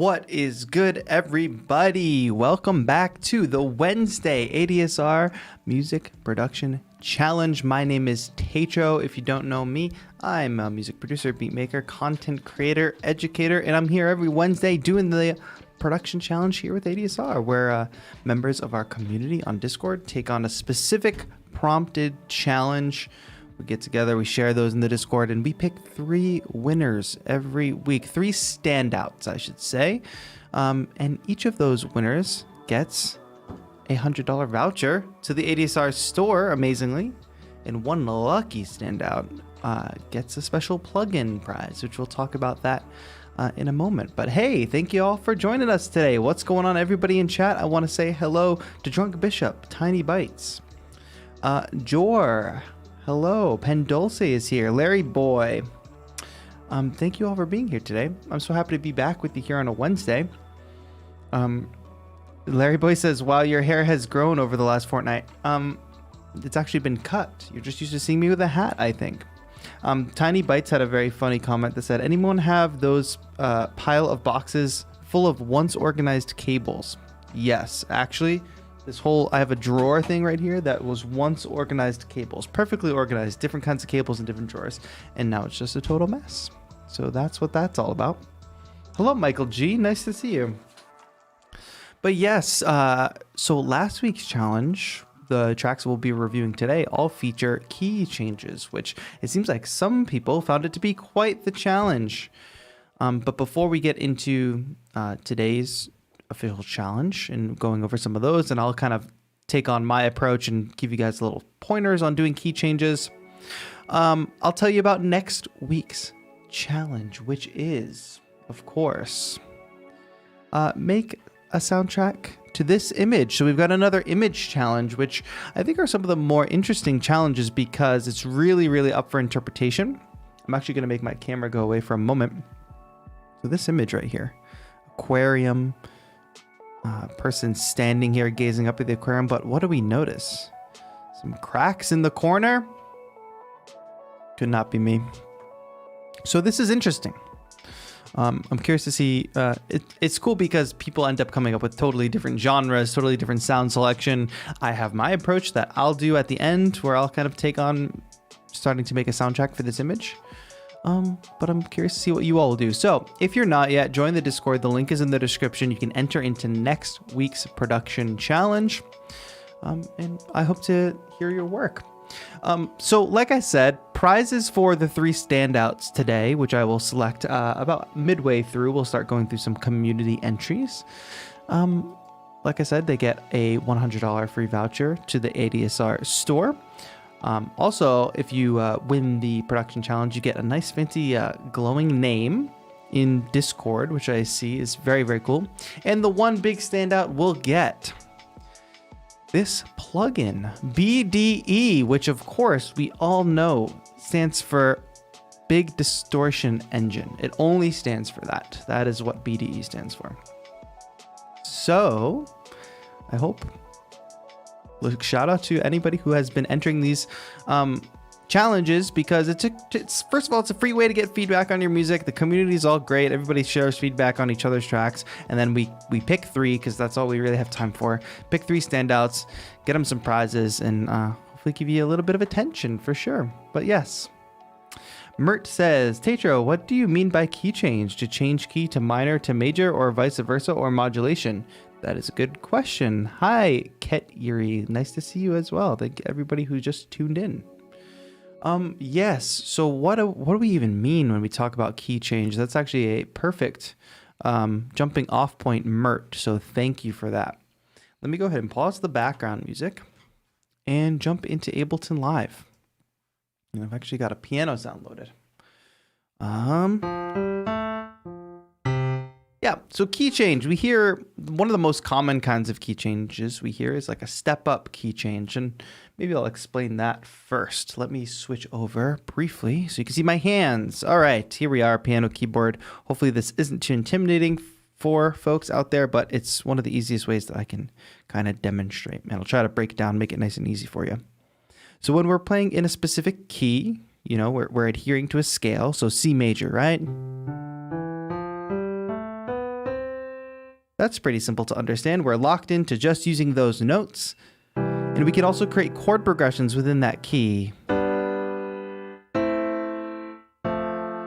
What is good, everybody? Welcome back to the Wednesday ADSR Music Production Challenge. My name is Taetro. If you don't know me, I'm a music producer, beat maker, content creator, educator, and I'm here every Wednesday doing the production challenge here with ADSR, where members of our community on Discord take on a specific prompted challenge. We get together, we share those in the Discord, and we pick 3 winners every week. 3 standouts, I should say. And each of those winners gets a $100 voucher to the ADSR store, amazingly. And one lucky standout gets a special plugin prize, which we'll talk about that in a moment. But hey, thank you all for joining us today. What's going on, everybody in chat? I want to say hello to Drunk Bishop, Tiny Bites, Jor. Hello, Pendulce is here. Larry Boy. Thank you all for being here today. I'm so happy to be back with you here on a Wednesday. Larry Boy says, wow, your hair has grown over the last fortnight. It's actually been cut. You're just used to seeing me with a hat, I think. Tiny Bites had a very funny comment that said, anyone have those pile of boxes full of once organized cables? Yes, actually. I have a drawer thing right here that was once organized cables, perfectly organized, different kinds of cables in different drawers, and now it's just a total mess. So that's what that's all about. Hello, Michael G. Nice to see you. But yes, so last week's challenge, the tracks we'll be reviewing today all feature key changes, which it seems like some people found it to be quite the challenge. But before we get into today's official challenge and going over some of those, and I'll kind of take on my approach and give you guys little pointers on doing key changes. I'll tell you about next week's challenge, which is, of course, make a soundtrack to this image. So we've got another image challenge, which I think are some of the more interesting challenges because it's really, really up for interpretation. I'm actually going to make my camera go away for a moment. So this image right here, aquarium, person standing here gazing up at the aquarium, but what do we notice? Some cracks in the corner? Could not be me. So this is interesting. I'm curious to see. It's cool because people end up coming up with totally different genres, totally different sound selection. I have my approach that I'll do at the end where I'll kind of take on starting to make a soundtrack for this image. But I'm curious to see what you all will do. So if you're not yet, join the Discord. The link is in the description. You can enter into next week's production challenge. And I hope to hear your work. So like I said, prizes for the 3 standouts today, which I will select about midway through. We'll start going through some community entries. Like I said, they get a $100 free voucher to the ADSR store. Also, if you win the production challenge, you get a nice fancy glowing name in Discord, which I see is very, very cool. And the one big standout will get this plugin, BDE, which of course we all know stands for Big Distortion Engine. It only stands for that. That is what BDE stands for. So I hope... shout out to anybody who has been entering these challenges because it's first of all, it's a free way to get feedback on your music. The community is all great. Everybody shares feedback on each other's tracks. And then we pick 3 because that's all we really have time for. Pick 3 standouts, get them some prizes, and hopefully give you a little bit of attention for sure. But yes. Mert says, Taetro, what do you mean by key change? To change key to minor to major or vice versa or modulation? That is a good question. Hi, Ket Erie. Nice to see you as well. Thank everybody who just tuned in. Yes. So what do we even mean when we talk about key change? That's actually a perfect jumping off point, Mert. So thank you for that. Let me go ahead and pause the background music and jump into Ableton Live. And I've actually got a piano sound loaded. Yeah, so key change. We hear one of the most common kinds of key changes we hear is like a step up key change. And maybe I'll explain that first. Let me switch over briefly so you can see my hands. All right, here we are, piano keyboard. Hopefully this isn't too intimidating for folks out there, but it's one of the easiest ways that I can kind of demonstrate. And I'll try to break it down, make it nice and easy for you. So when we're playing in a specific key, you know, we're adhering to a scale. So C major, right? That's pretty simple to understand. We're locked into just using those notes. And we can also create chord progressions within that key.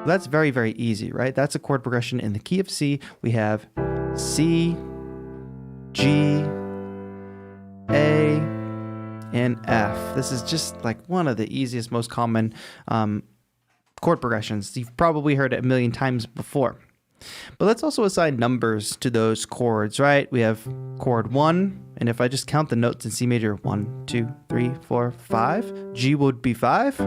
That's very, very easy, right? That's a chord progression in the key of C. We have C, G, A, and F. This is just like one of the easiest, most common chord progressions. You've probably heard it a million times before. But let's also assign numbers to those chords, right? We have chord 1, and if I just count the notes in C major, 1, 2, 3, 4, 5, G would be 5.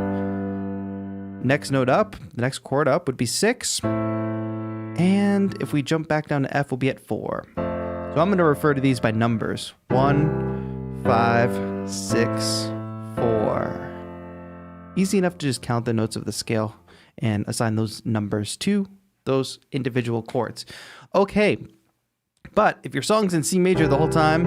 Next note up, the next chord up would be 6. And if we jump back down to F, we'll be at 4. So I'm going to refer to these by numbers. 1, 5, 6, 4. Easy enough to just count the notes of the scale and assign those numbers to those individual chords. Okay, but if your song's in C major the whole time,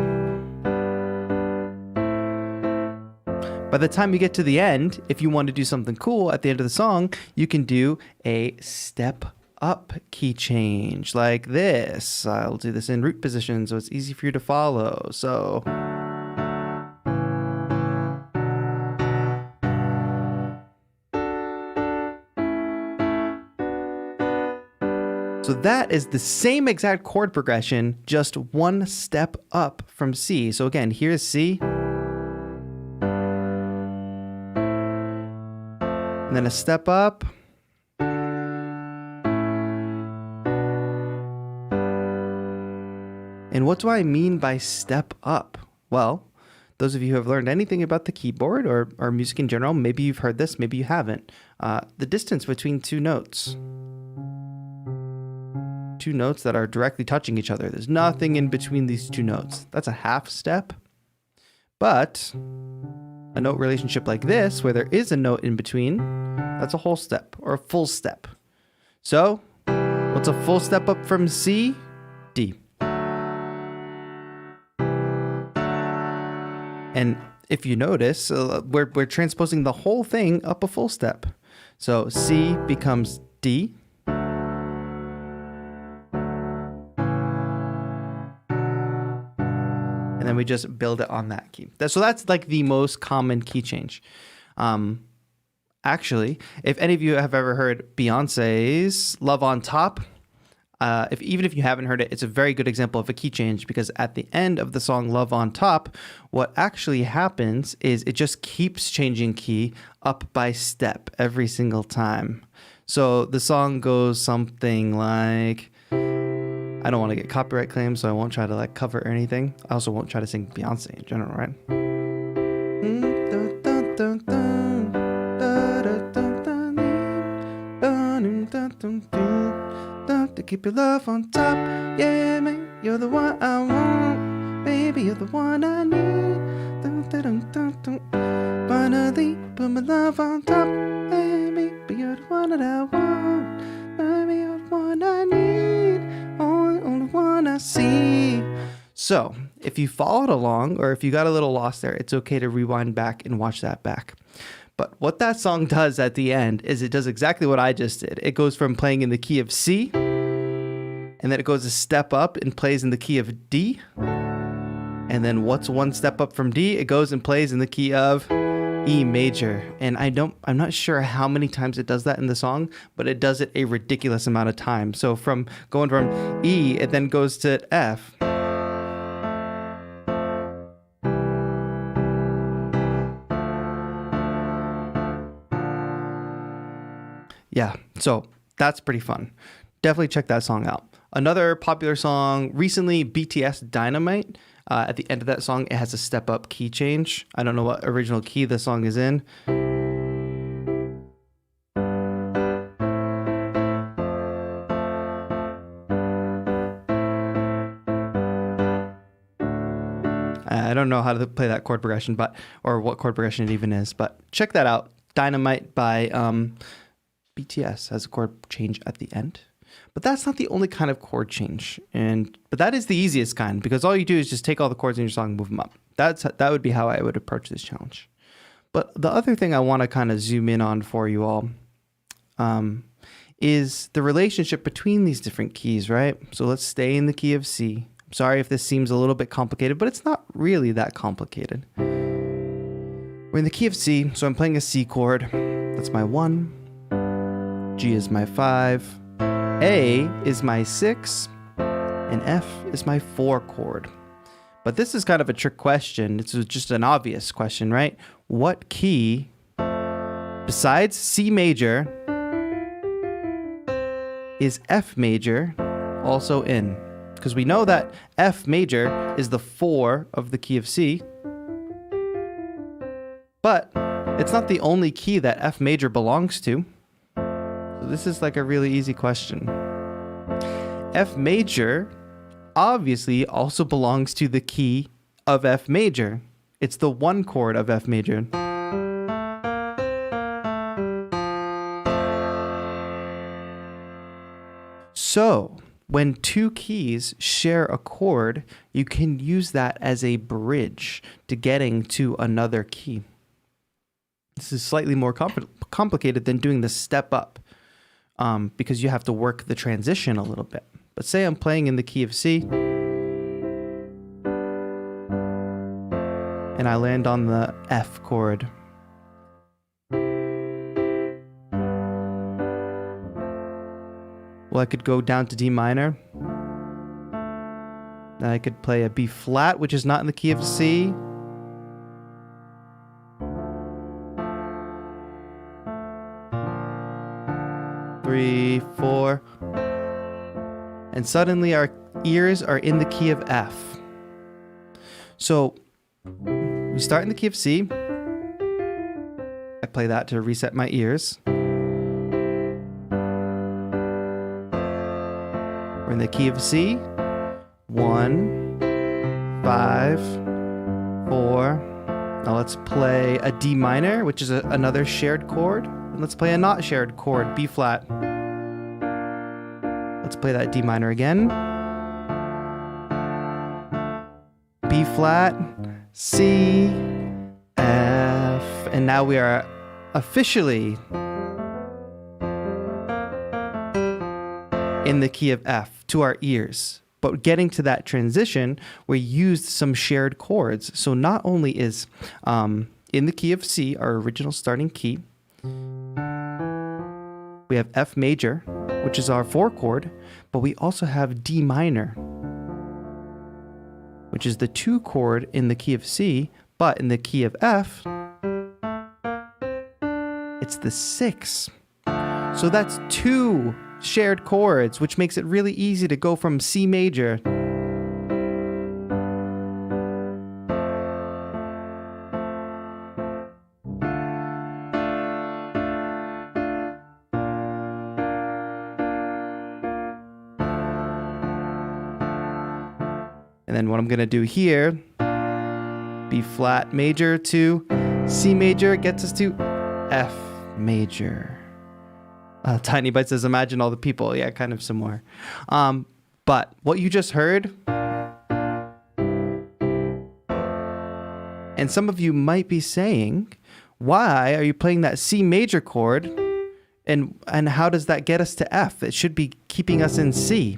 by the time you get to the end, if you want to do something cool at the end of the song, you can do a step up key change like this. I'll do this in root position so it's easy for you to follow. So that is the same exact chord progression, just one step up from C. So again, here's C. And then a step up. And what do I mean by step up? Well, those of you who have learned anything about the keyboard or music in general, maybe you've heard this, maybe you haven't. The distance between two notes. Two notes that are directly touching each other. There's nothing in between these two notes. That's a half step. But a note relationship like this, where there is a note in between, that's a whole step or a full step. So what's a full step up from C? D. And if you notice, we're transposing the whole thing up a full step. So C becomes D. And then we just build it on that key. So that's like the most common key change. Actually, if any of you have ever heard Beyonce's Love on Top, even if you haven't heard it, it's a very good example of a key change, because at the end of the song Love on Top, what actually happens is it just keeps changing key up by step every single time. So the song goes something like, I don't want to get copyright claims, so I won't try to like cover or anything. I also won't try to sing Beyonce in general, right? To keep your love on top, yeah, man, you're the one I want, baby, you're the one I need. Finally, put my love on top, baby, you're the one that I want, baby, you're the one I need, only one I see. So, if you followed along, or if you got a little lost there, it's okay to rewind back and watch that back. But what that song does at the end is it does exactly what I just did. It goes from playing in the key of C, and then it goes a step up and plays in the key of D. And then what's one step up from D? It goes and plays in the key of E major. And I'm not sure how many times it does that in the song, but it does it a ridiculous amount of time. So from going from E, it then goes to F. Yeah, so that's pretty fun. Definitely check that song out. Another popular song recently, BTS Dynamite. At the end of that song, it has a step up key change. I don't know what original key the song is in. I don't know how to play that chord progression, or what chord progression it even is, but check that out. Dynamite by BTS has a chord change at the end. But that's not the only kind of chord change. But that is the easiest kind, because all you do is just take all the chords in your song and move them up. That would be how I would approach this challenge. But the other thing I want to kind of zoom in on for you all is the relationship between these different keys, right? So let's stay in the key of C. I'm Sorry if this seems a little bit complicated, but it's not really that complicated. We're in the key of C, so I'm playing a C chord. That's my 1. G is my 5. A is my 6. And F is my 4 chord. But this is kind of a trick question. It's just an obvious question, right? What key, besides C major, is F major also in? Because we know that F major is the 4 of the key of C. But it's not the only key that F major belongs to. So this is like a really easy question. F major obviously also belongs to the key of F major. It's the 1 chord of F major. So, when 2 keys share a chord, you can use that as a bridge to getting to another key. This is slightly more complicated than doing the step up because you have to work the transition a little bit. But say I'm playing in the key of C and I land on the F chord. Well, I could go down to D minor. Then I could play a B flat, which is not in the key of C. Three, 4. And suddenly our ears are in the key of F. So we start in the key of C. I play that to reset my ears. We're in the key of C. 1, 5, 4. Now let's play a D minor, which is another shared chord. And let's play a not shared chord, B flat. Let's play that D minor again. B flat, C, F. And now we are officially in the key of F to our ears. But getting to that transition, we used some shared chords. So not only is in the key of C, our original starting key, we have F major, which is our 4 chord, but we also have D minor, which is the 2 chord in the key of C, but in the key of F, it's the 6. So that's 2 shared chords, which makes it really easy to go from C major and then what I'm gonna do here, B flat major to C major gets us to F major. Tiny Bite says, imagine all the people. Yeah, kind of similar. But what you just heard, and some of you might be saying, why are you playing that C major chord? And how does that get us to F? It should be keeping us in C.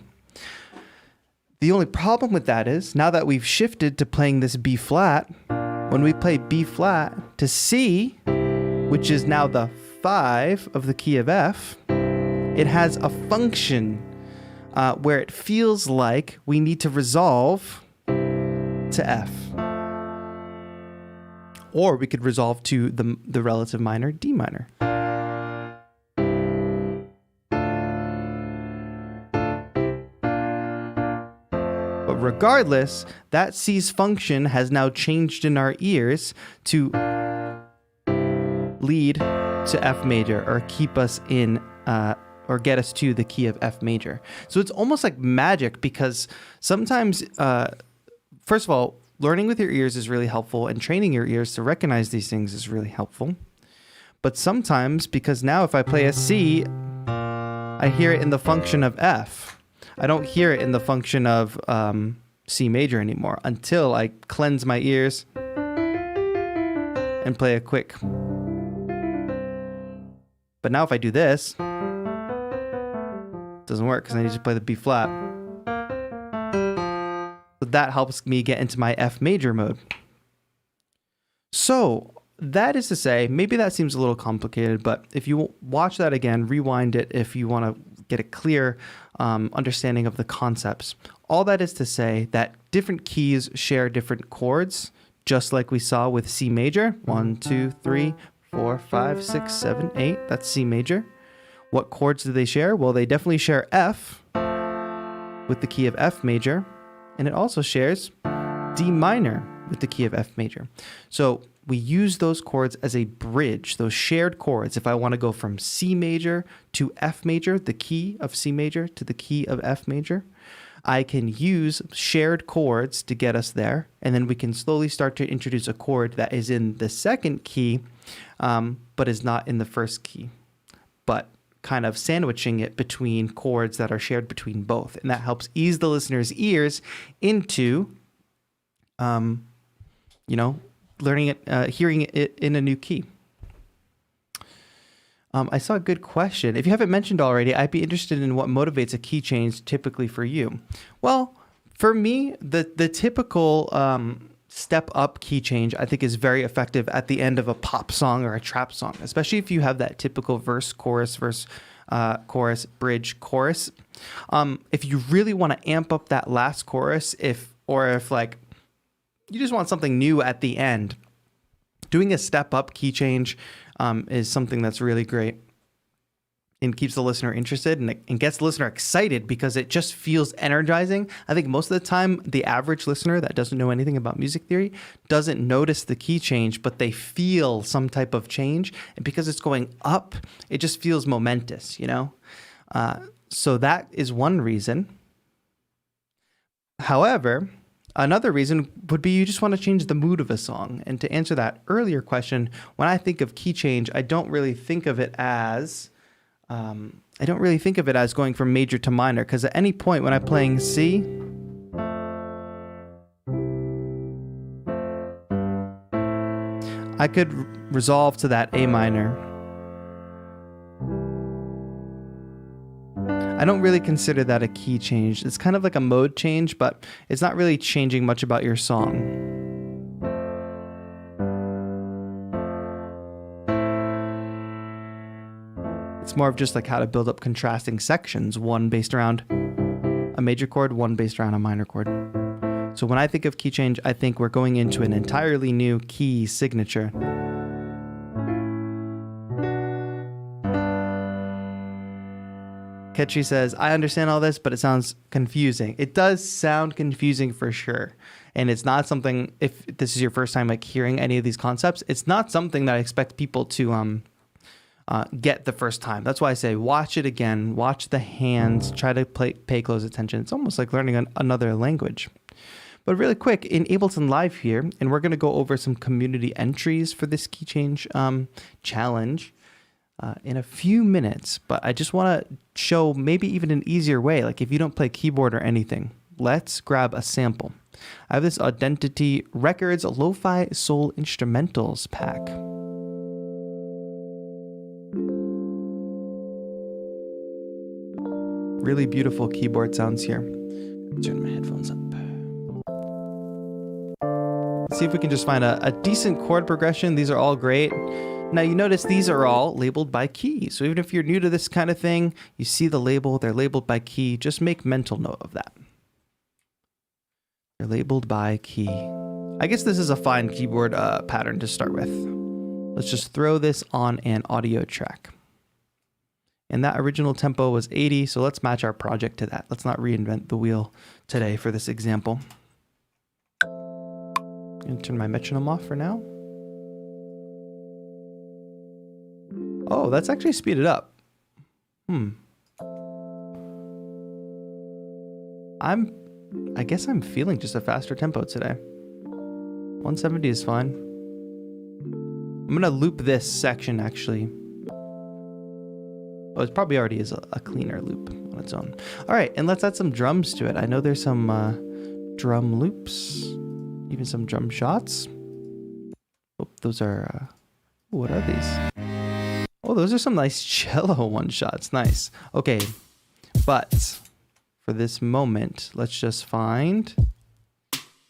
The only problem with that is, now that we've shifted to playing this B flat, when we play B flat to C, which is now the 5 of the key of F, it has a function where it feels like we need to resolve to F. Or we could resolve to the relative minor, D minor. But regardless, that C's function has now changed in our ears to lead to F major, or keep us in, or get us to the key of F major. So it's almost like magic, because sometimes, first of all, learning with your ears is really helpful, and training your ears to recognize these things is really helpful. But sometimes, because now if I play a C, I hear it in the function of F. I don't hear it in the function of C major anymore until I cleanse my ears and play a quick. But now if I do this, it doesn't work because I need to play the B flat. So that helps me get into my F major mode. So that is to say, maybe that seems a little complicated, but if you watch that again, rewind it if you want to get a clear understanding of the concepts. All that is to say that different keys share different chords, just like we saw with C major. 1, 2, 3, 4, 5, 6, 7, 8. That's C major. What chords do they share? Well, they definitely share F with the key of F major, and it also shares D minor with the key of F major. So we use those chords as a bridge, those shared chords. If I want to go from C major to F major, the key of C major to the key of F major, I can use shared chords to get us there. And then we can slowly start to introduce a chord that is in the second key, but is not in the first key, but kind of sandwiching it between chords that are shared between both. And that helps ease the listener's ears into, learning it, hearing it in a new key. I saw a good question. If you haven't mentioned already, I'd be interested in what motivates a key change typically for you. Well, for me, the typical step up key change, I think, is very effective at the end of a pop song or a trap song, especially if you have that typical verse, chorus, bridge, chorus. If you really want to amp up that last chorus, if like you just want something new at the end, doing a step up key change is something that's really great and keeps the listener interested and gets the listener excited because it just feels energizing. I think most of the time, the average listener that doesn't know anything about music theory doesn't notice the key change, but they feel some type of change. And because it's going up, it just feels momentous, So that is one reason. However, another reason would be you just want to change the mood of a song. And to answer that earlier question, when I think of key change, I don't really think of it as going from major to minor, because at any point when I'm playing C, I could resolve to that A minor. I don't really consider that a key change. It's kind of like a mode change, but it's not really changing much about your song. It's more of just like how to build up contrasting sections, one based around a major chord, one based around a minor chord. So when I think of key change, I think we're going into an entirely new key signature. Ketchy says, I understand all this, but it sounds confusing. It does sound confusing for sure. And it's not something, if this is your first time like hearing any of these concepts, it's not something that I expect people to get the first time. That's why I say watch it again, watch the hands, try to pay close attention. It's almost like learning another language. But really quick, in Ableton Live here, and we're going to go over some community entries for this key change challenge in a few minutes, but I just want to show maybe even an easier way. Like if you don't play keyboard or anything, let's grab a sample. I have this Identity Records Lo-Fi Soul Instrumentals pack. Really beautiful keyboard sounds here. Turn my headphones up. Let's see if we can just find a decent chord progression. These are all great. Now you notice these are all labeled by key. So even if you're new to this kind of thing, you see the label, they're labeled by key. Just make mental note of that. They're labeled by key. I guess this is a fine keyboard pattern to start with. Let's just throw this on an audio track. And that original tempo was 80, so let's match our project to that. Let's not reinvent the wheel today for this example. I'm going to turn my metronome off for now. Oh, that's actually speeded up. I guess I'm feeling just a faster tempo today. 170 is fine. I'm going to loop this section actually. Oh, it probably already is a cleaner loop on its own. All right, and let's add some drums to it. I know there's some drum loops, even some drum shots. Oh, those are, what are these? Oh, those are some nice cello one shots. Nice. Okay, but for this moment, let's just find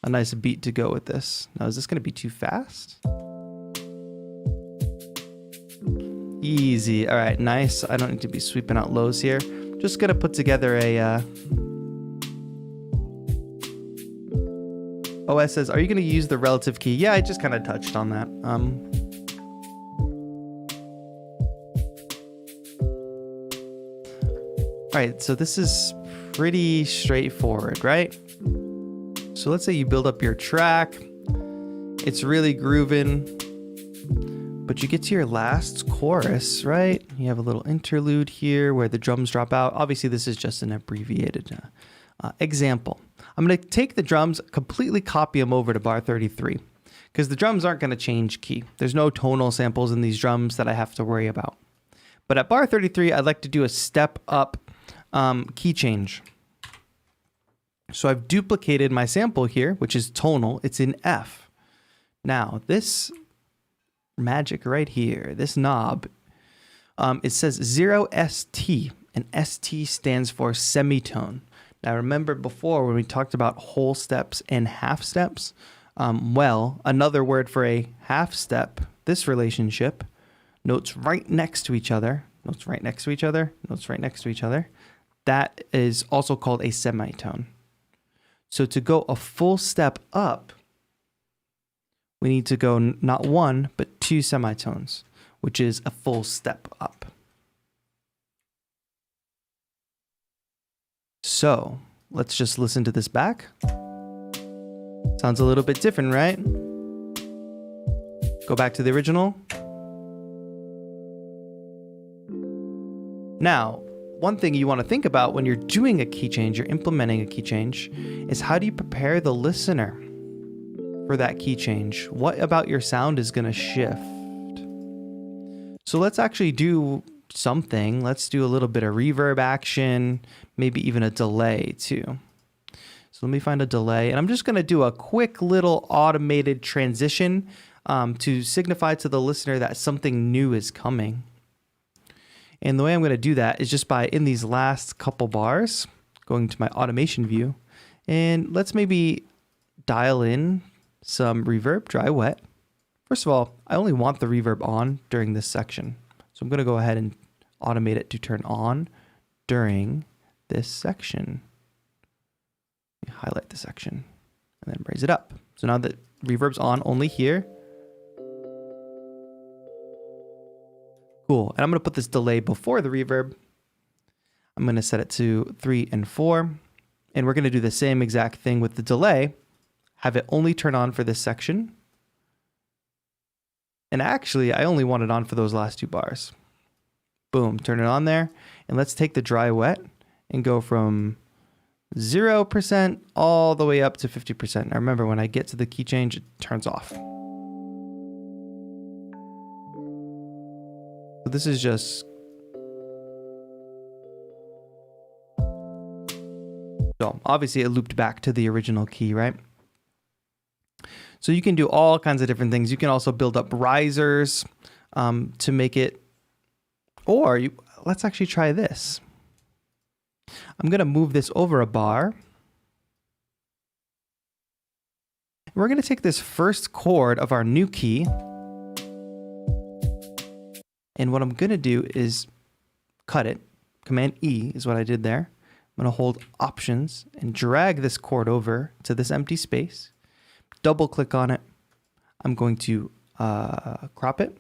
a nice beat to go with this. Now, is this going to be too fast? Easy. All right, nice. I don't need to be sweeping out lows here. Just going to put together a... OS says, are you going to use the relative key? Yeah, I just kind of touched on that. All right, so this is pretty straightforward, right? So let's say you build up your track. It's really grooving, but you get to your last chorus, right? You have a little interlude here where the drums drop out. Obviously, this is just an abbreviated example. I'm going to take the drums, completely copy them over to bar 33, because the drums aren't going to change key. There's no tonal samples in these drums that I have to worry about. But at bar 33, I'd like to do a step up key change. So I've duplicated my sample here, which is tonal. It's in F. Now, this magic right here, this knob, it says 0 ST, and ST stands for semitone. Now, remember before when we talked about whole steps and half steps? Well, another word for a half step, this relationship, notes right next to each other, notes right next to each other, notes right next to each other. That is also called a semitone. So to go a full step up, we need to go not one, but 2 semitones, which is a full step up. So let's just listen to this back. Sounds a little bit different, right? Go back to the original. Now, one thing you want to think about when you're doing a key change, you're implementing a key change, is how do you prepare the listener for that key change? What about your sound is going to shift? So let's actually do something. Let's do a little bit of reverb action, maybe even a delay too. So let me find a delay, and I'm just going to do a quick little automated transition to signify to the listener that something new is coming. And the way I'm going to do that is just by, in these last couple bars, going to my automation view, and let's maybe dial in some reverb, dry, wet. First of all, I only want the reverb on during this section. So I'm going to go ahead and automate it to turn on during this section. Highlight the section and then raise it up. So now that reverb's on only here. Cool. And I'm going to put this delay before the reverb. I'm going to set it to 3 and 4. And we're going to do the same exact thing with the delay. Have it only turn on for this section. And actually, I only want it on for those last 2 bars. Boom, turn it on there. And let's take the dry wet and go from 0% all the way up to 50%. Now remember, when I get to the key change, it turns off. So this is just... So obviously it looped back to the original key, right? So you can do all kinds of different things. You can also build up risers to make it, or let's actually try this. I'm going to move this over a bar. We're going to take this first chord of our new key. And what I'm going to do is cut it. Command E is what I did there. I'm going to hold Options and drag this chord over to this empty space. Double click on it. I'm going to crop it.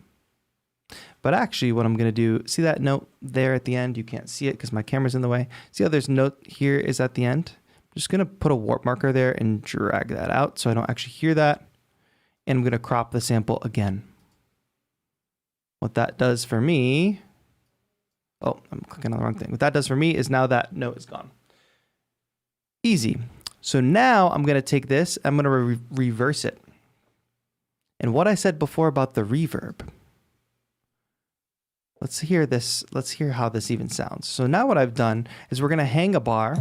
But actually what I'm going to do, see that note there at the end? You can't see it because my camera's in the way. See how there's note here is at the end? I'm just going to put a warp marker there and drag that out so I don't actually hear that. And I'm going to crop the sample again. What that does for me, oh, I'm clicking on the wrong thing. What that does for me is now that note is gone. Easy. So now I'm going to take this, I'm going to reverse it. And what I said before about the reverb, let's hear this. Let's hear how this even sounds. So now what I've done is we're going to hang a bar.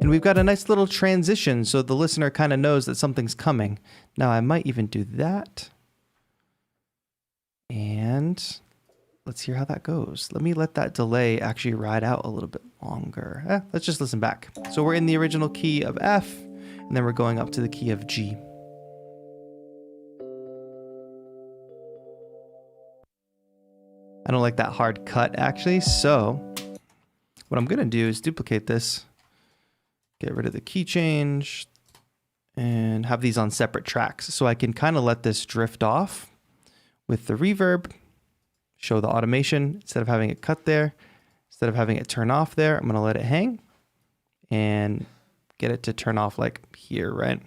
And we've got a nice little transition so the listener kind of knows that something's coming. Now I might even do that. And let's hear how that goes. Let me let that delay actually ride out a little bit longer. Let's just listen back. So we're in the original key of F, and then we're going up to the key of G. I don't like that hard cut actually, so what I'm gonna do is duplicate this, get rid of the key change, and have these on separate tracks so I can kind of let this drift off with the reverb, show the automation. Instead of having it cut there, instead of having it turn off there, I'm gonna let it hang and get it to turn off like here, right?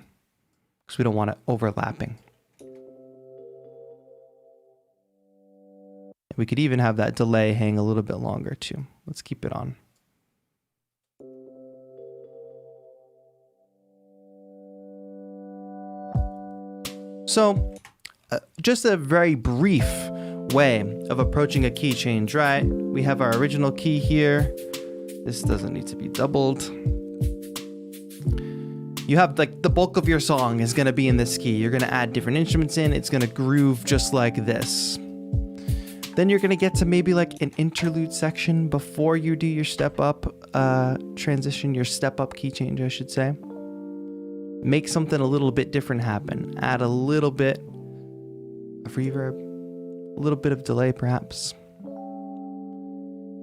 Because we don't want it overlapping. We could even have that delay hang a little bit longer too. Let's keep it on. So just a very brief way of approaching a key change, right? We have our original key here. This doesn't need to be doubled. You have like the bulk of your song is gonna be in this key. You're gonna add different instruments in. It's gonna groove just like this. Then you're gonna get to maybe like an interlude section before you do your step up transition, your step up key change, I should say. Make something a little bit different happen. Add a little bit of reverb, a little bit of delay perhaps.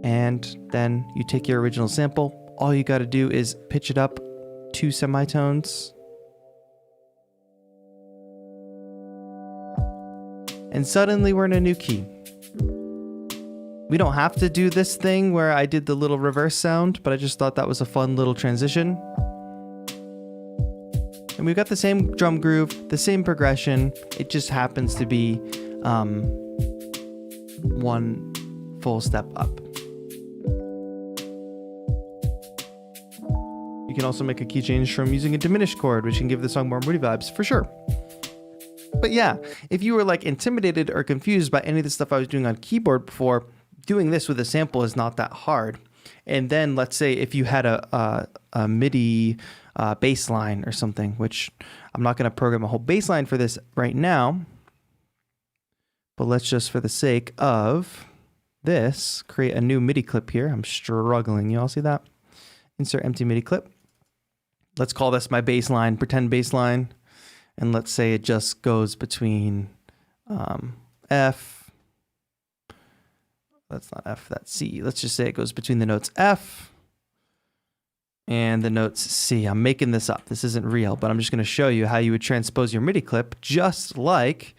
And then you take your original sample. All you gotta do is pitch it up 2 semitones. And suddenly we're in a new key. We don't have to do this thing where I did the little reverse sound, but I just thought that was a fun little transition. And we've got the same drum groove, the same progression. It just happens to be one full step up. You can also make a key change from using a diminished chord, which can give the song more moody vibes, for sure. But yeah, if you were like intimidated or confused by any of the stuff I was doing on keyboard before, doing this with a sample is not that hard. And then let's say if you had a MIDI bass line or something, which I'm not going to program a whole bass line for this right now, but let's just, for the sake of this, create a new MIDI clip here. I'm struggling. You all see that? Insert empty MIDI clip. Let's call this my bass line, pretend bass line. And let's say it just goes between F. That's not F, that's C. Let's just say it goes between the notes F and the notes C. I'm making this up. This isn't real, but I'm just going to show you how you would transpose your MIDI clip just like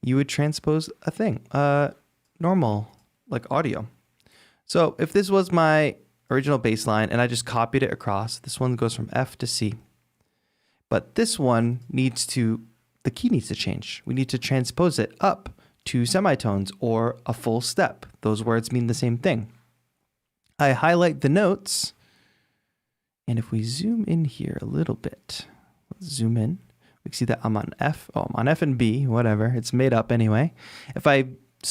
you would transpose a thing, normal, like audio. So if this was my original bass line and I just copied it across, this one goes from F to C. But this one needs to, the key needs to change. We need to transpose it up 2 semitones or a full step. Those words mean the same thing. I highlight the notes, and if we zoom in here a little bit, let's zoom in. We can see that I'm on F. Oh, I'm on F and B, whatever. It's made up anyway. If I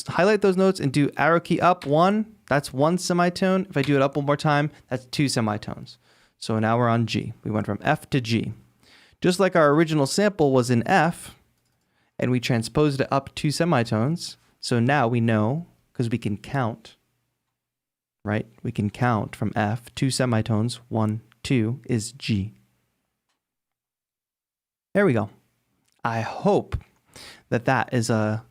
highlight those notes and do arrow key up 1, that's 1 semitone. If I do it up one more time, that's 2 semitones. So now we're on G. We went from F to G. Just like our original sample was in F, and we transposed it up 2 semitones. So now we know, because we can count, right? We can count from F, 2 semitones, 1, 2 is G. There we go. I hope that that is a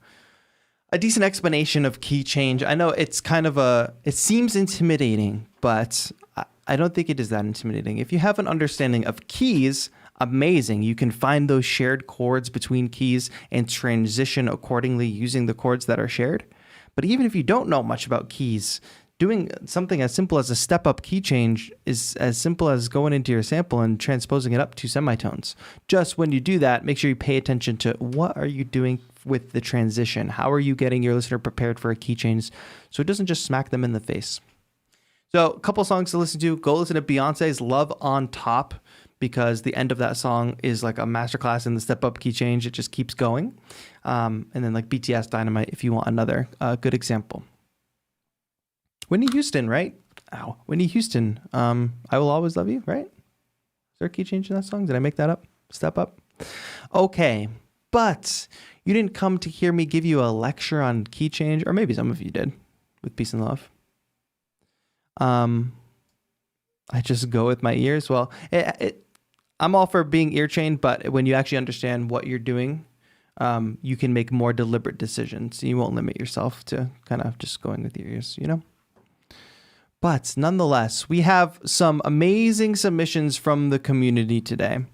decent explanation of key change. I know it's kind of it seems intimidating, but I don't think it is that intimidating. If you have an understanding of keys, amazing. You can find those shared chords between keys and transition accordingly using the chords that are shared. But even if you don't know much about keys, doing something as simple as a step-up key change is as simple as going into your sample and transposing it up 2 semitones. Just when you do that, make sure you pay attention to what are you doing with the transition? How are you getting your listener prepared for a key change so it doesn't just smack them in the face? So a couple songs to listen to. Go listen to Beyonce's Love on Top, because the end of that song is like a masterclass in the step-up key change. It just keeps going. And then like BTS Dynamite, if you want another good example. Whitney Houston, right? Ow. Whitney Houston, I Will Always Love You, right? Is there a key change in that song? Did I make that up? Step up? Okay, but you didn't come to hear me give you a lecture on key change, or maybe some of you did. with peace and love. I just go with my ears. Well, I'm all for being ear trained, but when you actually understand what you're doing, you can make more deliberate decisions. You won't limit yourself to kind of just going with your ears, you know? But nonetheless, we have some amazing submissions from the community today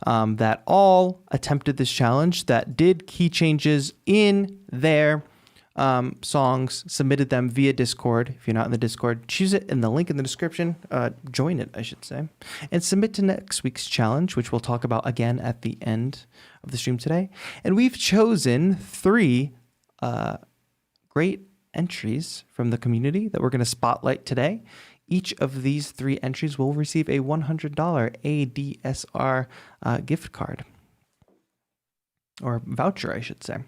that all attempted this challenge, that did key changes in their songs, submitted them via Discord. If you're not in the Discord, choose it in the link in the description. Join it, I should say, and submit to next week's challenge, which we'll talk about again at the end of the stream today. And we've chosen 3 great entries from the community that we're going to spotlight today. Each of these 3 entries will receive a $100 ADSR gift card, or voucher, I should say.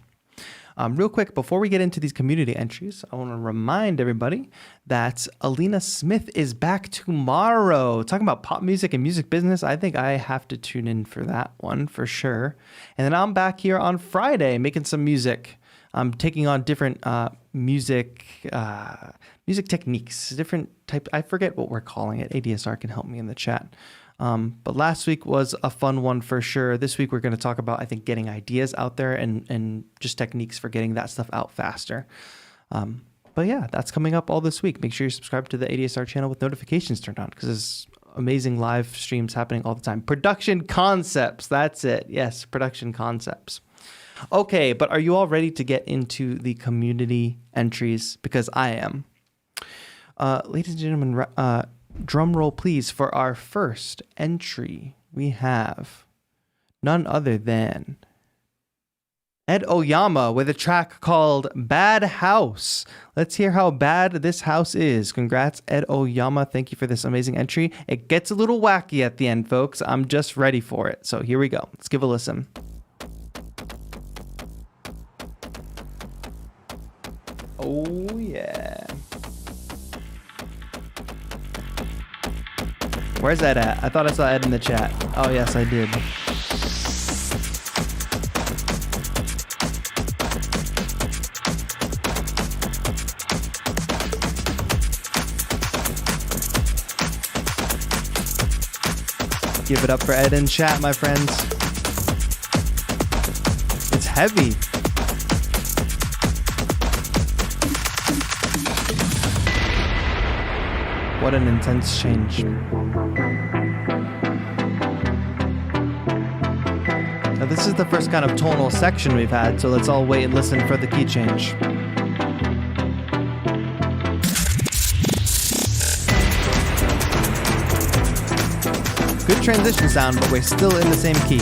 Real quick, before we get into these community entries, I want to remind everybody that Alina Smith is back tomorrow talking about pop music and music business. I think I have to tune in for that one for sure. And then I'm back here on Friday making some music. I'm taking on different music techniques, different type. I forget what we're calling it. ADSR can help me in the chat. But last week was a fun one for sure. This week we're going to talk about, I think, getting ideas out there and just techniques for getting that stuff out faster. But yeah, that's coming up all this week. Make sure you subscribe to the ADSR channel with notifications turned on, because there's amazing live streams happening all the time. Production concepts. That's it. Yes, production concepts. Okay, but are you all ready to get into the community entries? Because I am. Ladies and gentlemen, drum roll, please, for our first entry. We have none other than Ed Oyama with a track called Bad House. Let's hear how bad this house is. Congrats, Ed Oyama. Thank you for this amazing entry. It gets a little wacky at the end, folks. I'm just ready for it. So here we go. Let's give a listen. Oh, yeah. Where's Ed at? I thought I saw Ed in the chat. Oh, yes, I did. Give it up for Ed in chat, my friends. It's heavy. What an intense change. Now this is the first kind of tonal section we've had, so let's all wait and listen for the key change. Good transition sound, but we're still in the same key.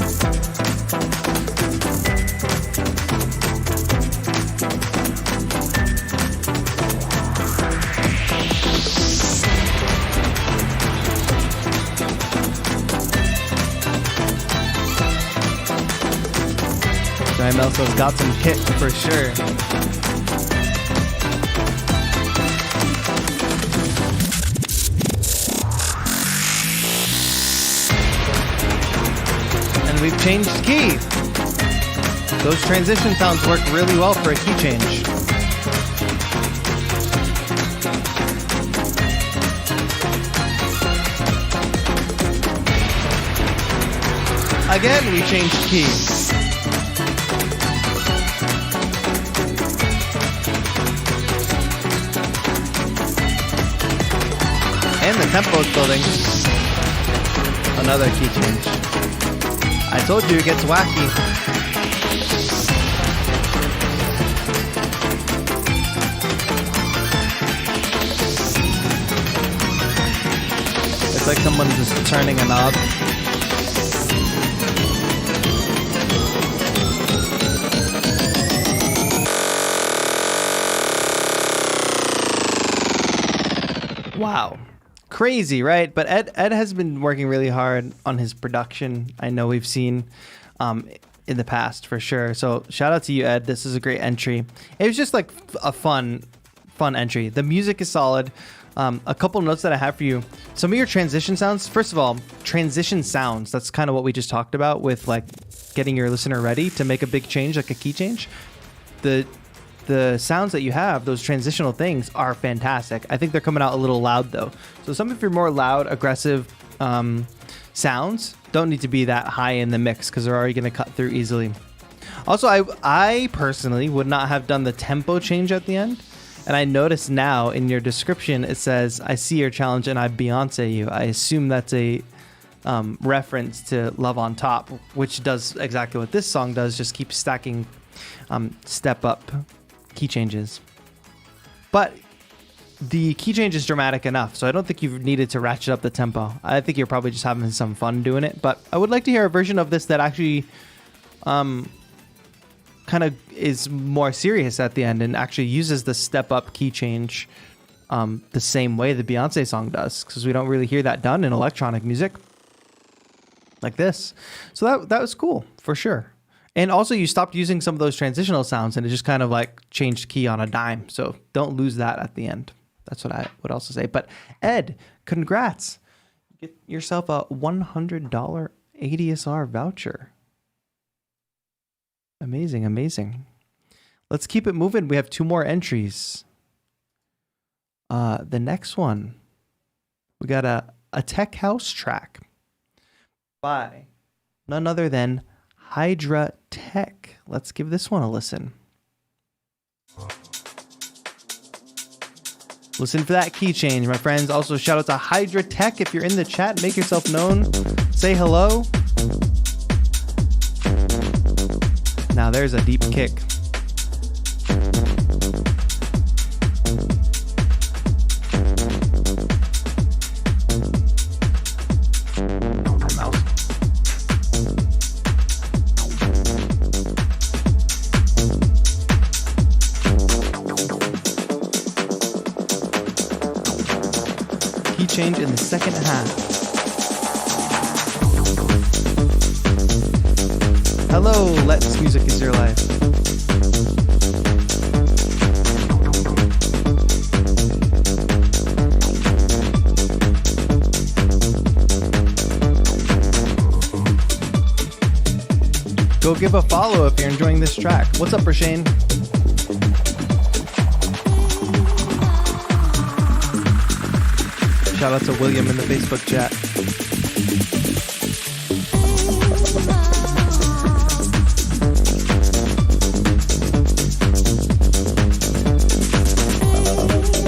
Melso's got some kick for sure. And we've changed key. Those transition sounds work really well for a key change. Again, we changed key. And the tempo is building. Another key change. I told you it gets wacky. It's like someone's just turning a knob. Wow. Crazy, right? But Ed has been working really hard on his production. I know we've seen in the past for sure. So shout out to you, Ed. This is a great entry. It was just like a fun entry. The music is solid. A couple notes that I have for you. Some of your transition sounds. First of all, transition sounds. That's kind of what we just talked about with like getting your listener ready to make a big change, like a key change. The the sounds that you have, those transitional things, are fantastic. I think they're coming out a little loud though. So some of your more loud, aggressive sounds don't need to be that high in the mix because they're already going to cut through easily. Also, I personally would not have done the tempo change at the end. And I notice now in your description, it says, I see your challenge and I Beyonce you. I assume that's a reference to Love on Top, which does exactly what this song does, just keep stacking step up key changes. But the key change is dramatic enough, so I don't think you've needed to ratchet up the tempo. I think you're probably just having some fun doing it. But I would like to hear a version of this that actually kind of is more serious at the end and actually uses the step up key change the same way the Beyonce song does, because we don't really hear that done in electronic music like this. So that was cool for sure. And also you stopped using some of those transitional sounds and it just kind of like changed key on a dime. So don't lose that at the end. That's what I would also say. But Ed, congrats. Get yourself a $100 ADSR voucher. Amazing, amazing. Let's keep it moving. We have 2 more entries. The next one, we got a tech house track by none other than Hydra Tech. Let's give this one a listen. Listen for that key change, my friends. Also, shout out to Hydra Tech. If you're in the chat, make yourself known. Say hello. Now there's a deep kick. Key change in the second half. Hello, Let's Music Is Your Life. Go give a follow if you're enjoying this track. What's up, Rashane? Shout out to William in the Facebook chat.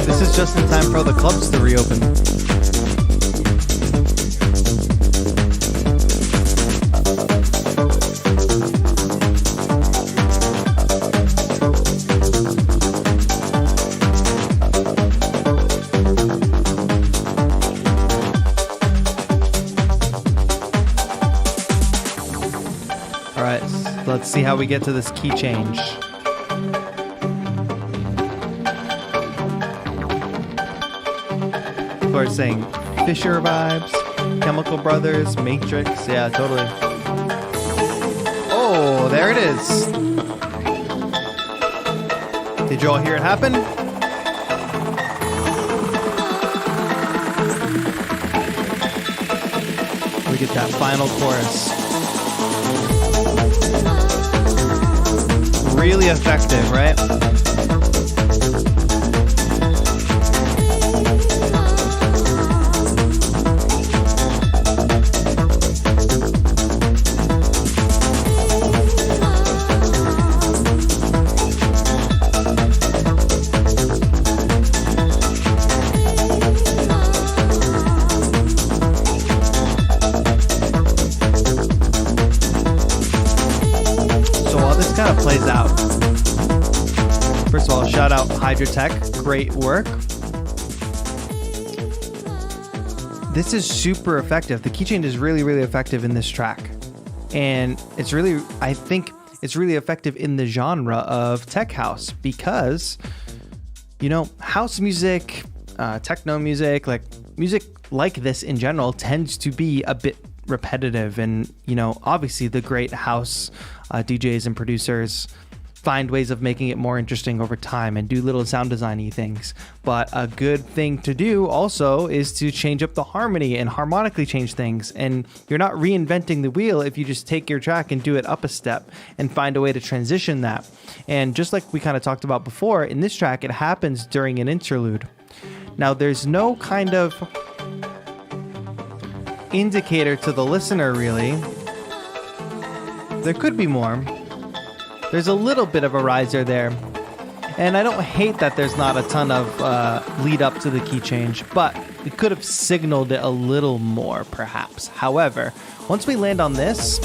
This is just in time for the clubs to reopen. Let's see how we get to this key change. People are saying Fisher vibes, Chemical Brothers, Matrix. Yeah, totally. Oh, there it is. Did you all hear it happen? We get that final chorus. Really effective, right? Kind of plays out. First of all, shout out Hydra Tech, great work. This is super effective. The key change is really, really effective in this track. And it's really, I think it's really effective in the genre of tech house because, you know, house music, techno music, like music like this in general tends to be a bit repetitive. And, you know, obviously the great house DJs and producers find ways of making it more interesting over time and do little sound design-y things. But a good thing to do also is to change up the harmony and harmonically change things. And you're not reinventing the wheel if you just take your track and do it up a step and find a way to transition that. And just like we kind of talked about before, in this track, it happens during an interlude. Now, there's no kind of indicator to the listener, really. There could be more. There's a little bit of a riser there. And I don't hate that there's not a ton of lead up to the key change, but we could have signaled it a little more, perhaps. However, once we land on this,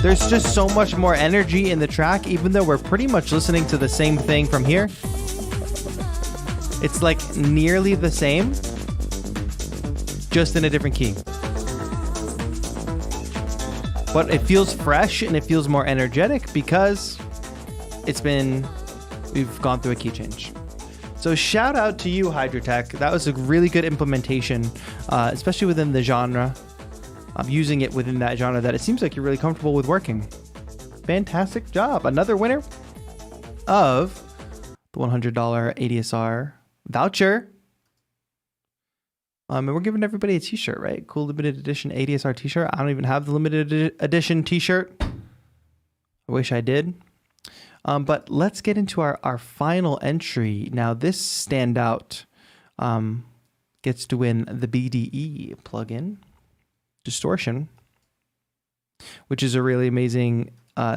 there's just so much more energy in the track, even though we're pretty much listening to the same thing from here. It's like nearly the same, just in a different key. But it feels fresh and it feels more energetic because we've gone through a key change. So shout out to you, Hydrotech. That was a really good implementation, especially within the genre. I'm using it within that genre that it seems like you're really comfortable with working. Fantastic job. Another winner of the $100 ADSR voucher. And we're giving everybody a t-shirt, right? Cool limited edition ADSR t-shirt. I don't even have the limited edition t-shirt. I wish I did. But let's get into our final entry. Now, this standout gets to win the BDE plugin, Distortion, which is a really amazing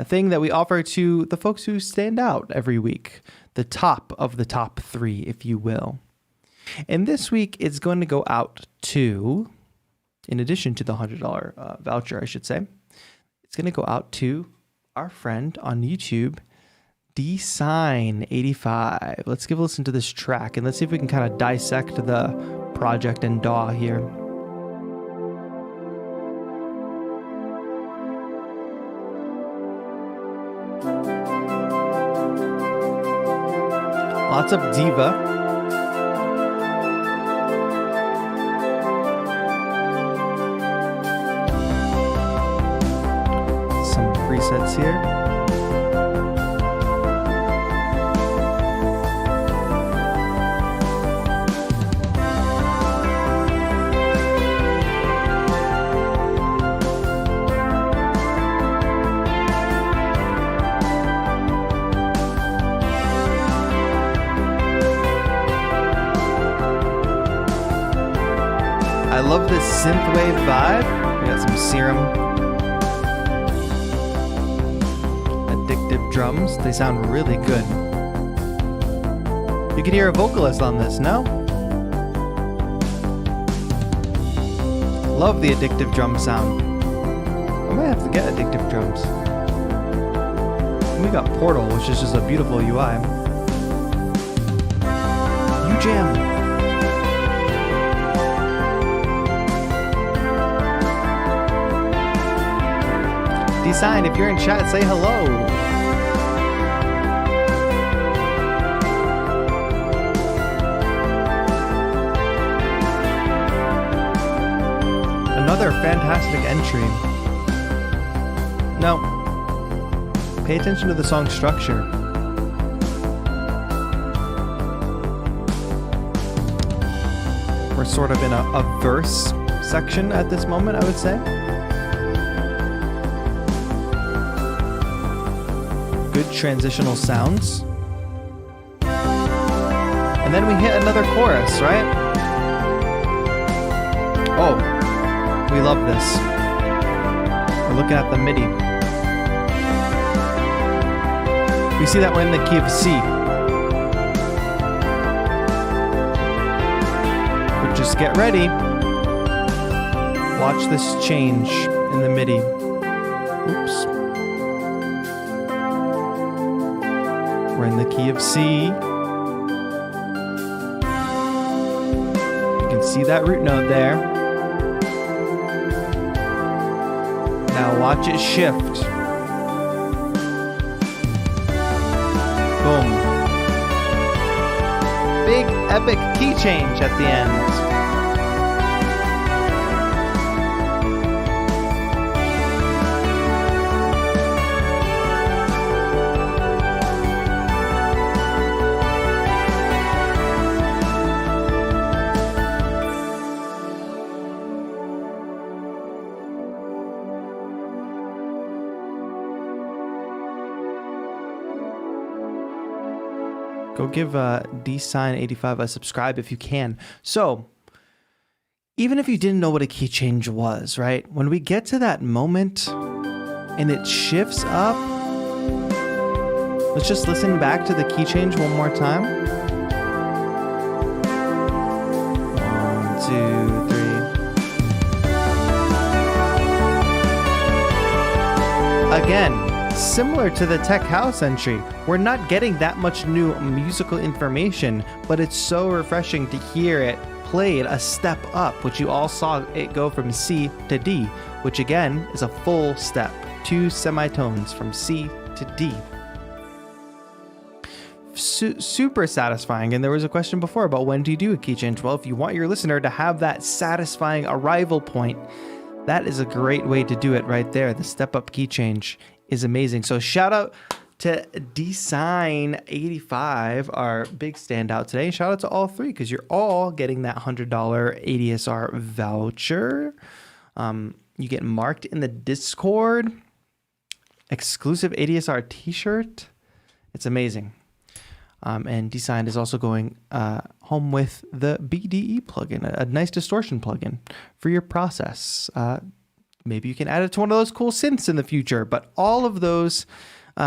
thing that we offer to the folks who stand out every week. The top of the top 3, if you will. And this week, it's going to go out to, in addition to the $100 voucher, I should say, it's going to go out to our friend on YouTube, DSign85. Let's give a listen to this track, and let's see if we can kind of dissect the project and DAW here. Lots of diva. Presets here. I love this synthwave vibe. We got some Serum. Drums, they sound really good. You could hear a vocalist on this, no? Love the addictive drum sound. I might have to get addictive drums. And we got Portal, which is just a beautiful UI. You jam. Design, if you're in chat, say hello. Another fantastic entry. Now, pay attention to the song structure. We're sort of in a verse section at this moment, I would say. Good transitional sounds. And then we hit another chorus, right? Oh. We love this. We're looking at the MIDI. We see that we're in the key of C. But just get ready. Watch this change in the MIDI. Oops. We're in the key of C. You can see that root note there. Now watch it shift. Boom. Big epic key change at the end. Go give dsign85 a subscribe if you can. So, even if you didn't know what a key change was, right? When we get to that moment and it shifts up, let's just listen back to the key change one more time. 1, 2, 3. Again, similar to the tech house entry, we're not getting that much new musical information, but it's so refreshing to hear it played a step up, which you all saw it go from C to D, which again is a full step, 2 semitones from C to D. Super satisfying. And there was a question before about when do you do a key change? Well, if you want your listener to have that satisfying arrival point, that is a great way to do it right there. The step up key change is amazing. So shout out to dsign85, our big standout today. Shout out to all three because you're all getting that $100 ADSR voucher. You get marked in the Discord. Exclusive ADSR t-shirt. It's amazing. And Design is also going home with the BDE plugin, a nice distortion plugin for your process. Maybe you can add it to one of those cool synths in the future, but all of those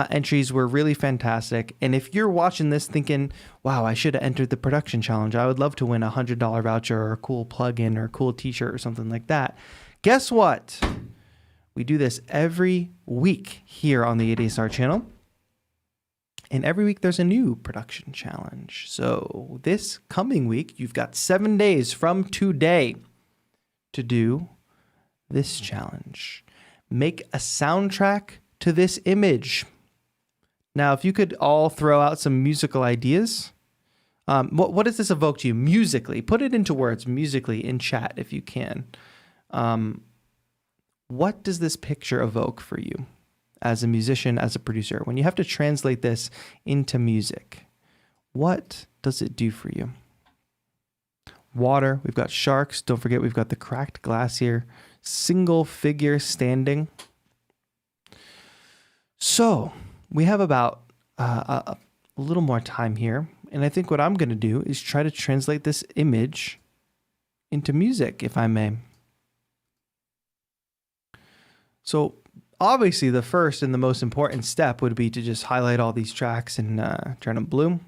entries were really fantastic. And if you're watching this thinking, wow, I should have entered the production challenge, I would love to win a $100 voucher or a cool plugin or a cool t-shirt or something like that. Guess what? We do this every week here on the ADSR channel. And every week there's a new production challenge. So this coming week, you've got 7 days from today to do this challenge. Make a soundtrack to this image. Now, if you could all throw out some musical ideas, what does this evoke to you musically? Put it into words musically in chat if you can. What does this picture evoke for you? As a musician, as a producer, when you have to translate this into music, what does it do for you? Water, we've got sharks. Don't forget, we've got the cracked glass here. Single figure standing. So we have about a little more time here. And I think what I'm going to do is try to translate this image into music, if I may. So obviously, the first and the most important step would be to just highlight all these tracks and turn them blue.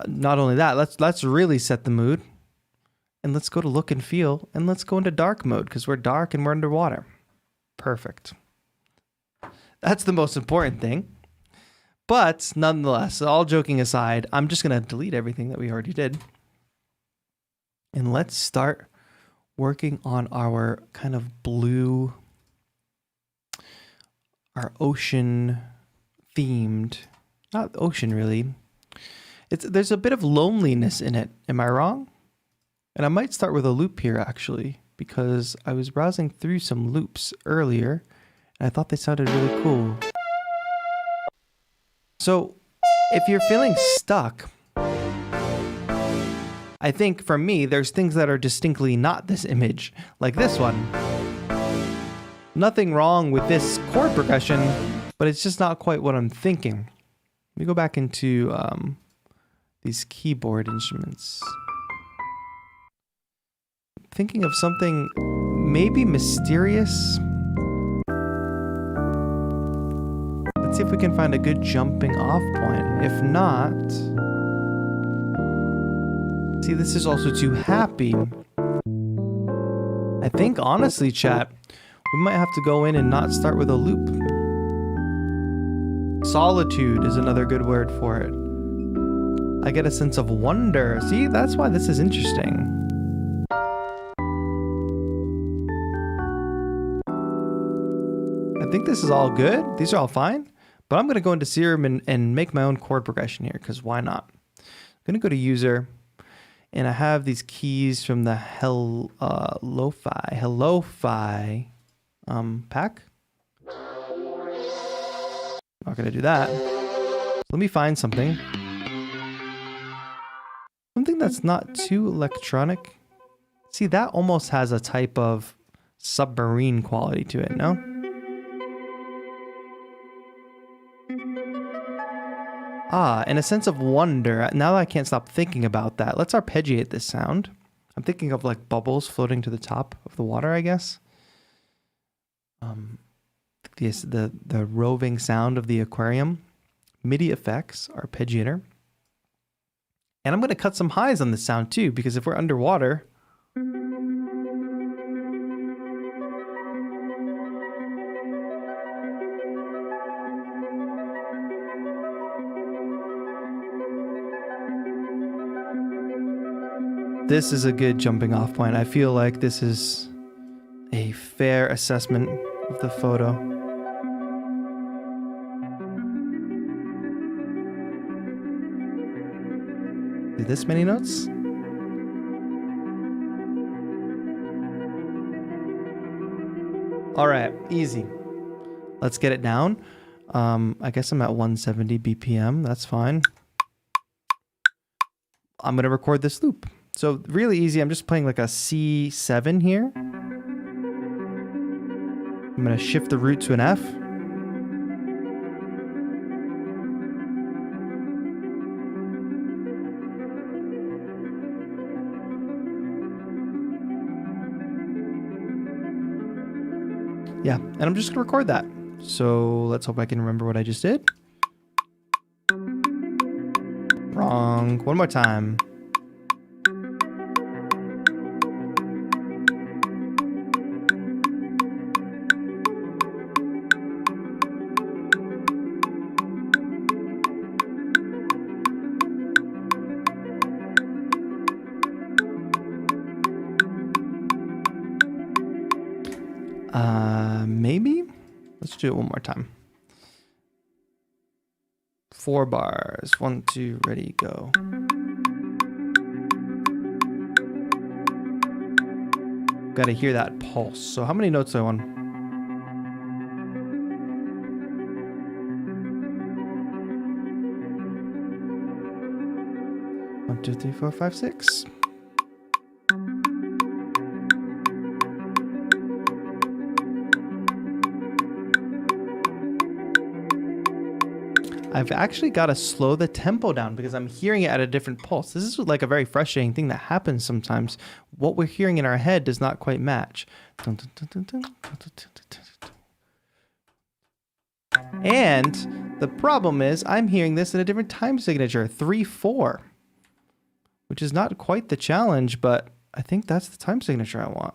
Not only that, let's really set the mood. And let's go to look and feel. And let's go into dark mode because we're dark and we're underwater. Perfect. That's the most important thing. But nonetheless, all joking aside, I'm just going to delete everything that we already did. And let's start working on our kind of blue, our ocean themed, not ocean really. There's a bit of loneliness in it. Am I wrong? And I might start with a loop here actually, because I was browsing through some loops earlier and I thought they sounded really cool. So if you're feeling stuck, I think for me, there's things that are distinctly not this image, like this one. Nothing wrong with this chord progression, but it's just not quite what I'm thinking. Let me go back into these keyboard instruments. Thinking of something maybe mysterious. Let's see if we can find a good jumping off point. If not... See, this is also too happy. I think, honestly, chat, we might have to go in and not start with a loop. Solitude is another good word for it. I get a sense of wonder. See, that's why this is interesting. I think this is all good. These are all fine. But I'm going to go into Serum and make my own chord progression here, because why not? I'm going to go to User. And I have these keys from the Hello-Fi pack. Not gonna do that. Let me find something. Something that's not too electronic. See, that almost has a type of submarine quality to it, no? In a sense of wonder, now that I can't stop thinking about that, let's arpeggiate this sound. I'm thinking of like bubbles floating to the top of the water, I guess. The roving sound of the aquarium. MIDI effects, arpeggiator. And I'm going to cut some highs on this sound too, because if we're underwater... This is a good jumping off point. I feel like this is a fair assessment of the photo. Do this many notes? All right, easy. Let's get it down. I guess I'm at 170 BPM. That's fine. I'm going to record this loop. So really easy. I'm just playing like a C7 here. I'm going to shift the root to an F. Yeah, and I'm just going to record that. So let's hope I can remember what I just did. Wrong. One more time. Maybe? Let's do it one more time. 4 bars. 1, 2, ready, go. Gotta hear that pulse. So how many notes do I want? 1, 2, 3, 4, 5, 6. I've actually got to slow the tempo down because I'm hearing it at a different pulse. This is like a very frustrating thing that happens sometimes. What we're hearing in our head does not quite match. And the problem is I'm hearing this at a different time signature, 3/4, which is not quite the challenge, but I think that's the time signature I want.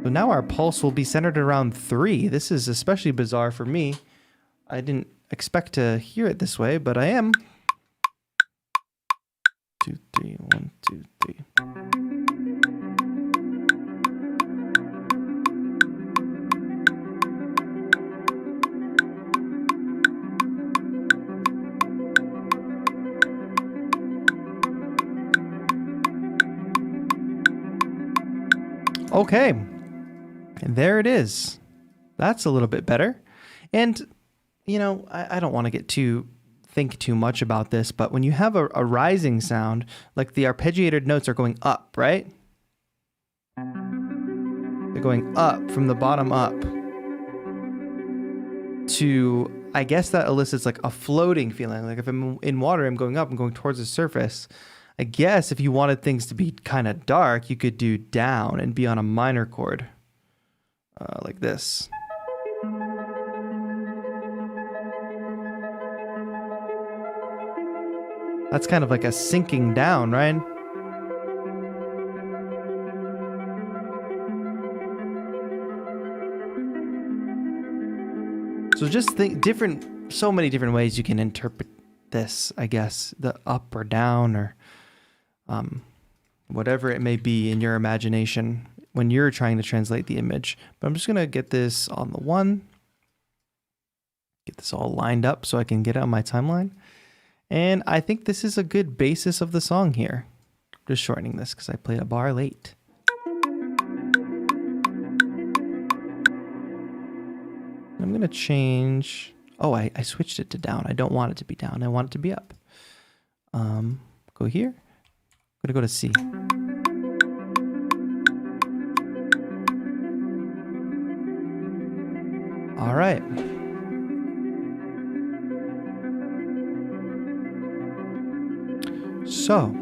So now our pulse will be centered around 3. This is especially bizarre for me. I didn't expect to hear it this way, but I am. 2, 3, 1, 2, 3. Okay. And there it is. That's a little bit better. And, you know, I don't want to think too much about this, but when you have a rising sound, like the arpeggiated notes are going up, right? They're going up from the bottom up to, I guess that elicits like a floating feeling. Like if I'm in water, I'm going up, I'm going towards the surface. I guess if you wanted things to be kind of dark, you could do down and be on a minor chord. Like this. That's kind of like a sinking down, right? So just think so many different ways you can interpret this, I guess, the up or down or whatever it may be in your imagination when you're trying to translate the image. But I'm just going to get this on the 1. Get this all lined up so I can get it on my timeline. And I think this is a good basis of the song here. Just shortening this because I played a bar late. I'm going to change... Oh, I switched it to down. I don't want it to be down. I want it to be up. Go here. I'm going to go to C. All right. So,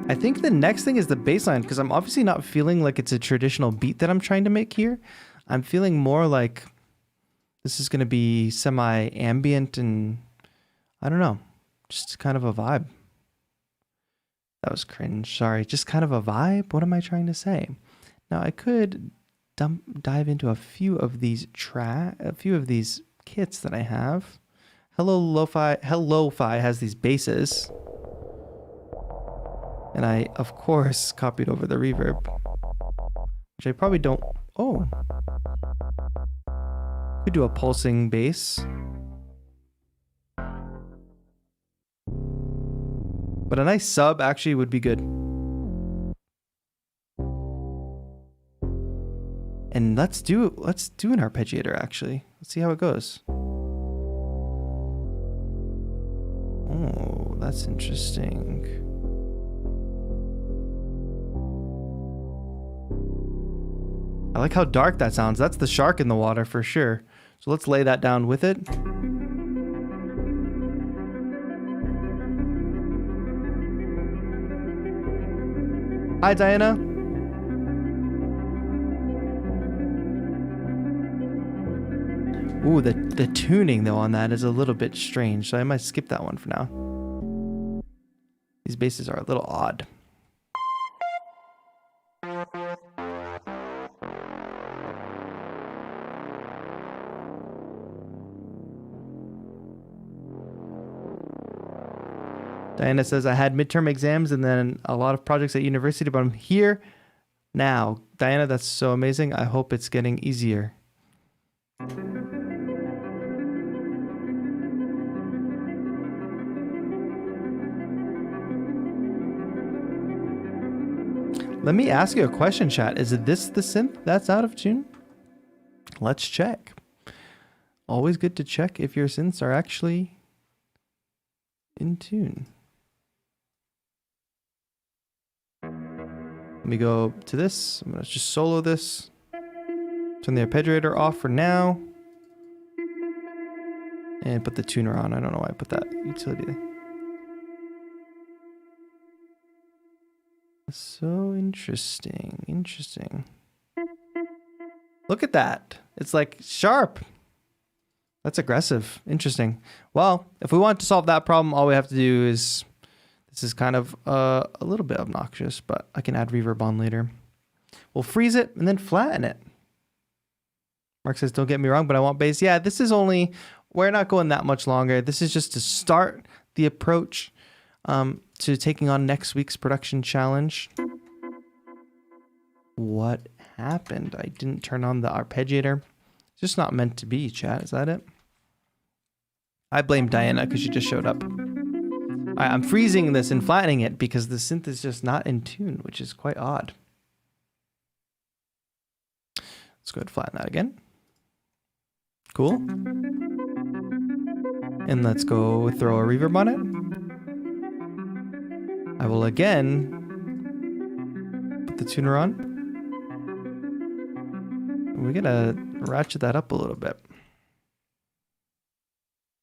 I think the next thing is the bass line, because I'm obviously not feeling like it's a traditional beat that I'm trying to make here. I'm feeling more like this is going to be semi-ambient and I don't know, just kind of a vibe. That was cringe, sorry. Just kind of a vibe? What am I trying to say? Now, I could dive into a few of these kits that I have. Hello Lo-Fi has these basses. And I, of course, copied over the reverb, which I probably don't. Oh, could do a pulsing bass, but a nice sub actually would be good. And let's do an arpeggiator actually. Let's see how it goes. Oh, that's interesting. I like how dark that sounds. That's the shark in the water for sure. So let's lay that down with it. Hi, Diana. Ooh, the tuning though on that is a little bit strange, so I might skip that one for now. These basses are a little odd. Diana says, I had midterm exams and then a lot of projects at university, but I'm here now. Diana, that's so amazing. I hope it's getting easier. Let me ask you a question, chat. Is this the synth that's out of tune? Let's check. Always good to check if your synths are actually in tune. Let me go to this. I'm going to just solo this. Turn the arpeggiator off for now. And put the tuner on. I don't know why I put that utility there. So interesting. Interesting. Look at that. It's like sharp. That's aggressive. Interesting. Well, if we want to solve that problem, all we have to do is... This is kind of a little bit obnoxious, but I can add reverb on later. We'll freeze it and then flatten it. Mark says, don't get me wrong, but I want bass. Yeah, this is only, we're not going that much longer. This is just to start the approach to taking on next week's production challenge. What happened? I didn't turn on the arpeggiator. It's just not meant to be, chat. Is that it? I blame Diana because she just showed up. I'm freezing this and flattening it because the synth is just not in tune, which is quite odd. Let's go ahead and flatten that again. Cool. And let's go throw a reverb on it. I will again put the tuner on. We're gonna ratchet that up a little bit.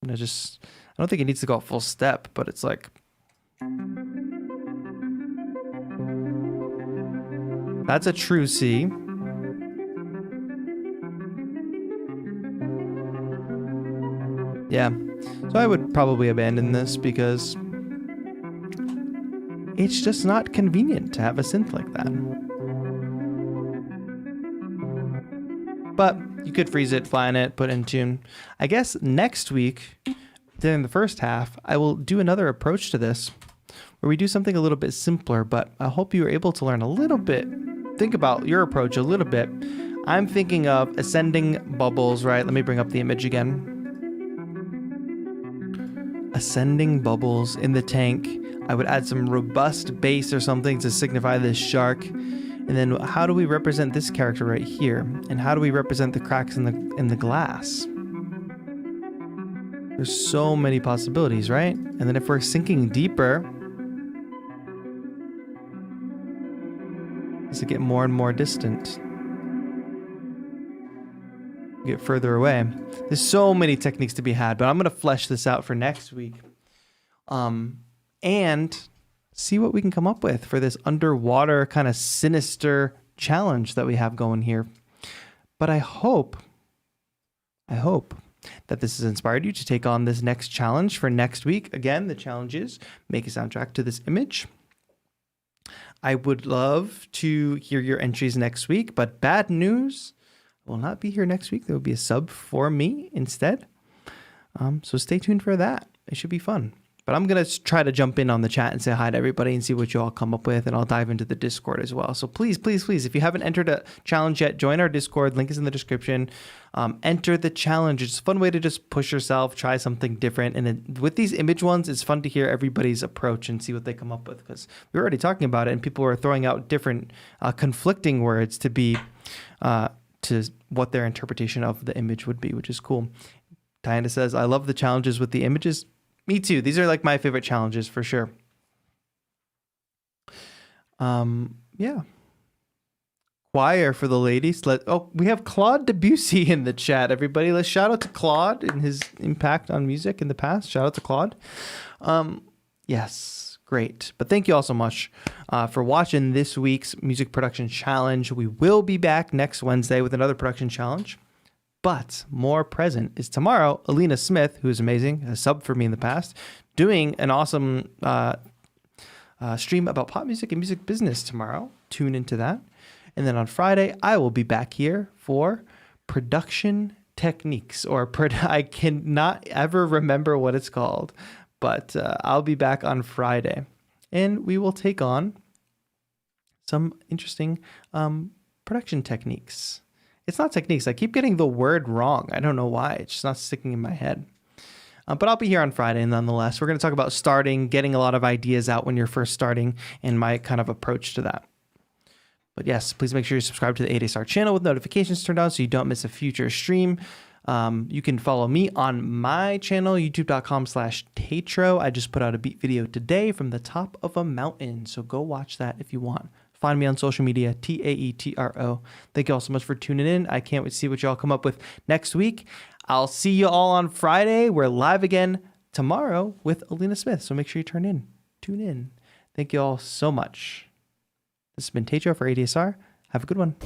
I'm gonna just... I don't think it needs to go full step, but it's like... That's a true C. Yeah, so I would probably abandon this because it's just not convenient to have a synth like that. But you could freeze it, flatten it, put it in tune. I guess next week... During the first half, I will do another approach to this where we do something a little bit simpler, but I hope you were able to learn a little bit. Think about your approach a little bit. I'm thinking of ascending bubbles, right? Let me bring up the image again. Ascending bubbles in the tank. I would add some robust bass or something to signify this shark. And then how do we represent this character right here? And how do we represent the cracks in the glass? There's so many possibilities, right? And then if we're sinking deeper, does it get more and more distant? Get further away. There's so many techniques to be had, but I'm gonna flesh this out for next week. and see what we can come up with for this underwater kind of sinister challenge that we have going here. But I hope that this has inspired you to take on this next challenge for next week. Again, the challenge is make a soundtrack to this image. I would love to hear your entries next week, but bad news, I will not be here next week. There will be a sub for me instead. So stay tuned for that. It should be fun. But I'm going to try to jump in on the chat and say hi to everybody and see what you all come up with. And I'll dive into the Discord as well. So please, please, please, if you haven't entered a challenge yet, join our Discord. Link is in the description. Enter the challenge. It's a fun way to just push yourself, try something different. And then with these image ones, it's fun to hear everybody's approach and see what they come up with. Because we were already talking about it and people were throwing out different conflicting words to be to what their interpretation of the image would be, which is cool. Diana says, I love the challenges with the images. Me too. These are like my favorite challenges for sure. Yeah. Choir for the ladies. We have Claude Debussy in the chat, everybody. Let's shout out to Claude and his impact on music in the past. Shout out to Claude. Yes, great. But thank you all so much for watching this week's music production challenge. We will be back next Wednesday with another production challenge. But more present is tomorrow, Alina Smith, who is amazing, has subbed for me in the past, doing an awesome stream about pop music and music business tomorrow. Tune into that. And then on Friday, I will be back here for production techniques, or I cannot ever remember what it's called, but I'll be back on Friday. And we will take on some interesting production techniques. It's not techniques. I keep getting the word wrong. I don't know why. It's just not sticking in my head. But I'll be here on Friday nonetheless. We're going to talk about starting, getting a lot of ideas out when you're first starting, and my kind of approach to that. But yes, please make sure you subscribe to the ADSR channel with notifications turned on so you don't miss a future stream. You can follow me on my channel, youtube.com/Taetro. I just put out a beat video today from the top of a mountain. So go watch that if you want. Find me on social media, Taetro. Thank you all so much for tuning in. I can't wait to see what y'all come up with next week. I'll see you all on Friday. We're live again tomorrow with Alina Smith. So make sure you tune in. Thank you all so much. This has been Taetro for ADSR. Have a good one.